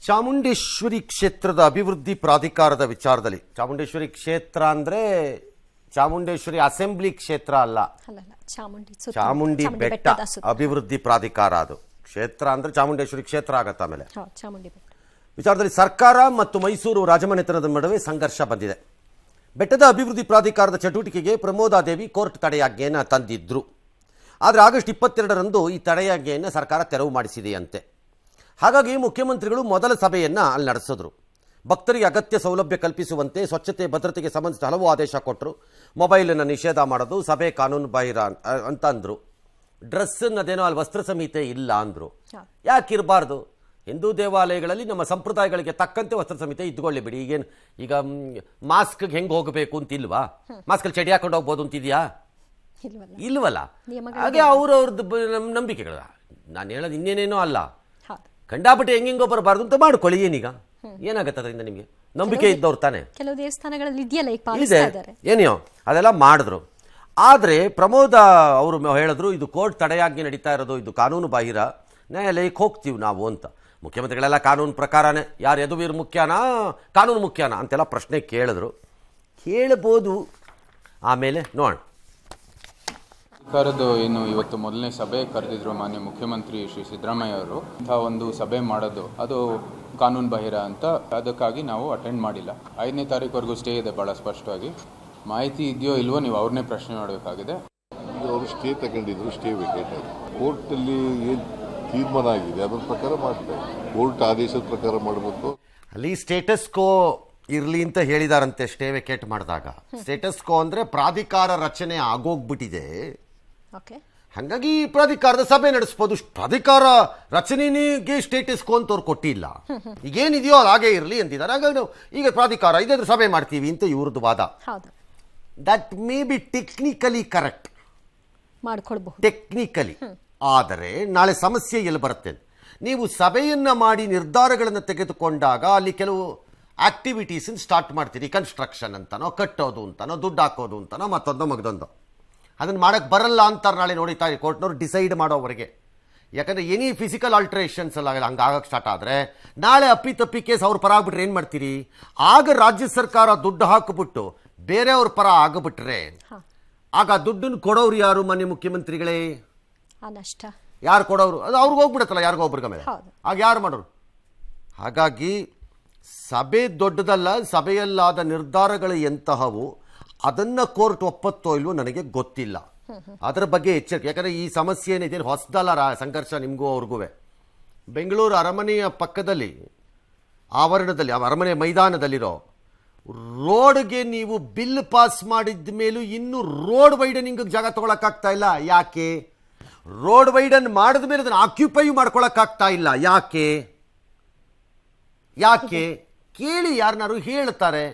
ಚಾಮುಂಡೇಶ್ವರಿ ಕ್ಷೇತ್ರದ ಅಭಿವೃದ್ಧಿ ಪ್ರಾಧಿಕಾರದ ವಿಚಾರದಲ್ಲಿ, ಚಾಮುಂಡೇಶ್ವರಿ ಕ್ಷೇತ್ರ ಅಂದ್ರೆ ಚಾಮುಂಡೇಶ್ವರಿ ಅಸೆಂಬ್ಲಿ ಕ್ಷೇತ್ರ ಅಲ್ಲ, ಚಾಮುಂಡಿ ಬೆಟ್ಟ ಅಭಿವೃದ್ಧಿ ಪ್ರಾಧಿಕಾರ. ಅದು ಕ್ಷೇತ್ರ ಅಂದ್ರೆ ಚಾಮುಂಡೇಶ್ವರಿ ಕ್ಷೇತ್ರ ಆಗತ್ತೆ. ಆಮೇಲೆ ವಿಚಾರದಲ್ಲಿ ಸರ್ಕಾರ ಮತ್ತು ಮೈಸೂರು ರಾಜಮನೆತನದ ನಡುವೆ ಸಂಘರ್ಷ ಬಂದಿದೆ. ಬೆಟ್ಟದ ಅಭಿವೃದ್ಧಿ ಪ್ರಾಧಿಕಾರದ ಚಟುವಟಿಕೆಗೆ ಪ್ರಮೋದಾದೇವಿ ಕೋರ್ಟ್ ತಡೆಯಾಜ್ಞೆಯನ್ನು ತಂದಿದ್ರು. ಆದರೆ ಆಗಸ್ಟ್ 22ರಂದು ಈ ತಡೆಯಾಜ್ಞೆಯನ್ನು ಸರ್ಕಾರ ತೆರವು ಮಾಡಿಸಿದೆಯಂತೆ. ಹಾಗಾಗಿ ಮುಖ್ಯಮಂತ್ರಿಗಳು ಮೊದಲ ಸಭೆಯನ್ನು ಅಲ್ಲಿ ನಡೆಸಿದ್ರು. ಭಕ್ತರಿಗೆ ಅಗತ್ಯ ಸೌಲಭ್ಯ ಕಲ್ಪಿಸುವಂತೆ, ಸ್ವಚ್ಛತೆ ಭದ್ರತೆಗೆ ಸಂಬಂಧಿಸಿದ ಹಲವು ಆದೇಶ ಕೊಟ್ಟರು. ಮೊಬೈಲನ್ನು ನಿಷೇಧ ಮಾಡೋದು ಸಭೆ ಕಾನೂನು ಬಾಹಿರ ಅಂತ ಅಂದರು. ಡ್ರೆಸ್ಸನ್ನದೇನೋ ಅಲ್ಲಿ ವಸ್ತ್ರ ಸಂಹಿತೆ ಇಲ್ಲ ಅಂದರು. ಯಾಕಿರಬಾರ್ದು? ಹಿಂದೂ ದೇವಾಲಯಗಳಲ್ಲಿ ನಮ್ಮ ಸಂಪ್ರದಾಯಗಳಿಗೆ ತಕ್ಕಂತೆ ವಸ್ತ್ರ ಸಂಹಿತೆ ಇದ್ಕೊಳ್ಳಿ ಬಿಡಿ. ಈಗ ಮಾಸ್ಕ್ಗೆ ಹೆಂಗೆ ಹೋಗಬೇಕು ಅಂತಿಲ್ವಾ? ಮಾಸ್ಕಲ್ಲಿ ಚಡಿ ಹಾಕೊಂಡು ಹೋಗ್ಬೋದು ಅಂತಿದ್ಯಾ? ಇಲ್ವಲ್ಲ. ಹಾಗೆ ಅವ್ರವ್ರದ್ದು ನಂಬಿಕೆಗಳ. ನಾನು ಹೇಳೋದು ಇನ್ನೇನೇನೋ ಅಲ್ಲ. ಕಂಡಾಪಟ್ಟೆ ಹೆಂಗೆಂಗೋ ಬರಬಾರ್ದು ಅಂತ ಮಾಡ್ಕೊಳ್ಳಿ. ಏನೀಗ ಏನಾಗತ್ತೆ ಅದರಿಂದ? ನಿಮಗೆ ನಂಬಿಕೆ ಇದ್ದವ್ರು ತಾನೆ. ಕೆಲವು ದೇವಸ್ಥಾನಗಳಲ್ಲಿ ಇದೆ ಏನಿಯೋ ಅದೆಲ್ಲ ಮಾಡಿದ್ರು. ಆದರೆ ಪ್ರಮೋದ ಅವರು ಹೇಳಿದ್ರು, ಇದು ಕೋರ್ಟ್ ತಡೆಯಾಜ್ಞೆ ನಡೀತಾ ಇರೋದು, ಇದು ಕಾನೂನು ಬಾಹಿರ, ನ್ಯಾಯಾಲಯಕ್ಕೆ ಹೋಗ್ತೀವಿ ನಾವು ಅಂತ. ಮುಖ್ಯಮಂತ್ರಿಗಳೆಲ್ಲ ಕಾನೂನು ಪ್ರಕಾರನೇ, ಯಾರು ಯದುವೀರ್ ಮುಖ್ಯನಾ ಕಾನೂನು ಮುಖ್ಯನಾ ಅಂತೆಲ್ಲ ಪ್ರಶ್ನೆ ಕೇಳಿದ್ರು. ಕೇಳಬಹುದು, ಆಮೇಲೆ ನೋಡೋಣ. ಸರ್ಕಾರದ್ದು ಏನು ಇವತ್ತು ಮೊದಲನೇ ಸಭೆ ಕರೆದಿದ್ರು ಮಾನ್ಯ ಮುಖ್ಯಮಂತ್ರಿ ಶ್ರೀ ಸಿದ್ದರಾಮಯ್ಯ ಅವರು. ಇಂಥ ಒಂದು ಸಭೆ ಮಾಡೋದು ಅದು ಕಾನೂನು ಬಾಹಿರ ಅಂತ, ಅದಕ್ಕಾಗಿ ನಾವು ಅಟೆಂಡ್ ಮಾಡಿಲ್ಲ. 5ನೇ ತಾರೀಕುವರೆಗೂ ಸ್ಟೇ ಇದೆ. ಭಾಳ ಸ್ಪಷ್ಟವಾಗಿ ಮಾಹಿತಿ ಇದೆಯೋ ಇಲ್ವೋ ನೀವು ಅವ್ರನ್ನೇ ಪ್ರಶ್ನೆ ಮಾಡಬೇಕಾಗಿದೆ. ಅವರು ಸ್ಟೇ ತಗೊಂಡಿದ್ರು, ಸ್ಟೇ ವೇಕೇಟ್ ಆಗಿದೆ. ಕೋರ್ಟಲ್ಲಿ ಏನು ತೀರ್ಮಾನ ಆಗಿದೆ ಅದರ ಪ್ರಕಾರ ಮಾಡ್ತಾರೆ. ಕೋರ್ಟ್ ಆದೇಶದ ಪ್ರಕಾರ ಮಾಡಬೇಕು. ಅಲ್ಲಿ ಸ್ಟೇಟಸ್ ಕೋ ಇರಲಿ ಅಂತ ಹೇಳಿದಾರಂತೆ. ಸ್ಟೇ ವೇಕೇಟ್ ಮಾಡಿದಾಗ ಸ್ಟೇಟಸ್ ಕೋ ಅಂದರೆ ಪ್ರಾಧಿಕಾರ ರಚನೆ ಆಗೋಗ್ಬಿಟ್ಟಿದೆ. ಹಾಗಾಗಿ ಪ್ರಾಧಿಕಾರದ ಸಭೆ ನಡೆಸ್ಬೋದು. ಪ್ರಾಧಿಕಾರ ರಚನೆಗೆ ಸ್ಟೇಟಸ್ ಕೋ ಅಂತ ಅವ್ರು ಕೊಟ್ಟಿಲ್ಲ. ಈಗೇನಿದೆಯೋ ಅದು ಹಾಗೆ ಇರಲಿ ಅಂತಿದ್ದಾರೆ. ಹಾಗಾಗಿ ನಾವು ಈಗ ಪ್ರಾಧಿಕಾರ ಇದಾದ್ರೆ ಸಭೆ ಮಾಡ್ತೀವಿ ಅಂತ ಇವ್ರದ್ದು ವಾದ. That may be technically correct, technically. ಆದರೆ ನಾಳೆ ಸಮಸ್ಯೆ ಎಲ್ಲಿ ಬರುತ್ತೆ? ನೀವು ಸಭೆಯನ್ನು ಮಾಡಿ ನಿರ್ಧಾರಗಳನ್ನು ತೆಗೆದುಕೊಂಡಾಗ ಅಲ್ಲಿ ಕೆಲವು ಆಕ್ಟಿವಿಟೀಸ್ ಸ್ಟಾರ್ಟ್ ಮಾಡ್ತೀರಿ. ಕನ್ಸ್ಟ್ರಕ್ಷನ್ ಅಂತನೋ, ಕಟ್ಟೋದು ಅಂತನೋ, ದುಡ್ಡು ಹಾಕೋದು ಅಂತನೋ, ಮತ್ತೊಂದು ಮಗದೊಂದು. ಅದನ್ನು ಮಾಡೋಕ್ಕೆ ಬರಲ್ಲ ಅಂತಾರೆ ನಾಳೆ ನೋಡಿತಾ ಕೋರ್ಟ್ನವ್ರು ಡಿಸೈಡ್ ಮಾಡೋವರೆಗೆ. ಯಾಕಂದರೆ ಎನಿ ಫಿಸಿಕಲ್ ಆಲ್ಟ್ರೇಷನ್ಸ್ ಎಲ್ಲ ಹಂಗಾಗಕ್ಕೆ ಸ್ಟಾರ್ಟ್ ಆದರೆ ನಾಳೆ ಅಪ್ಪಿತಪ್ಪಿ ಕೇಸ್ ಅವ್ರ ಪರ ಆಗ್ಬಿಟ್ರೆ ಏನು ಮಾಡ್ತೀರಿ? ಆಗ ರಾಜ್ಯ ಸರ್ಕಾರ ದುಡ್ಡು ಹಾಕಿಬಿಟ್ಟು ಬೇರೆಯವ್ರ ಪರ ಆಗಿಬಿಟ್ರೆ ಆಗ ದುಡ್ಡನ್ನು ಕೊಡೋರು ಯಾರು? ಮಾನ್ಯ ಮುಖ್ಯಮಂತ್ರಿಗಳೇ. ಯಾರು ಕೊಡೋರು? ಅದು ಅವ್ರಿಗೆ ಹೋಗ್ಬಿಡತ್ತಲ್ಲ ಯಾರಿಗೋ ಒಬ್ರಿಗೆ. ಮೇಲೆ ಆಗ ಯಾರು ಮಾಡೋರು? ಹಾಗಾಗಿ ಸಭೆ ದೊಡ್ಡದಲ್ಲ, ಸಭೆಯಲ್ಲಾದ ನಿರ್ಧಾರಗಳು ಎಂತಹವು ಅದನ್ನು ಕೋರ್ಟ್ ಒಪ್ಪತ್ತೋ ಇಲ್ವೋ ನನಗೆ ಗೊತ್ತಿಲ್ಲ. ಅದರ ಬಗ್ಗೆ ಎಚ್ಚರಿಕೆ. ಯಾಕಂದರೆ ಈ ಸಮಸ್ಯೆ ಏನಿದೆ ಹೊಸದಲ್ಲ ಸಂಘರ್ಷ ನಿಮಗೂ ಅವ್ರಿಗೂ. ಬೆಂಗಳೂರು ಅರಮನೆಯ ಪಕ್ಕದಲ್ಲಿ ಆವರಣದಲ್ಲಿ, ಅರಮನೆ ಮೈದಾನದಲ್ಲಿರೋ ರೋಡ್ಗೆ ನೀವು ಬಿಲ್ ಪಾಸ್ ಮಾಡಿದ ಮೇಲೂ ಇನ್ನೂ ರೋಡ್ ವೈಡನಿಂಗ್ ಜಾಗ ತೊಗೊಳಕ್ಕಾಗ್ತಾ ಇಲ್ಲ. ಯಾಕೆ? ರೋಡ್ ವೈಡನ್ ಮಾಡಿದ ಮೇಲೆ ಅದನ್ನು ಆಕ್ಯುಪೈ ಮಾಡ್ಕೊಳಕ್ಕಾಗ್ತಾ ಇಲ್ಲ. ಯಾಕೆ? ಕೇಳಿ, ಯಾರನ್ನಾರು ಹೇಳ್ತಾರೆ.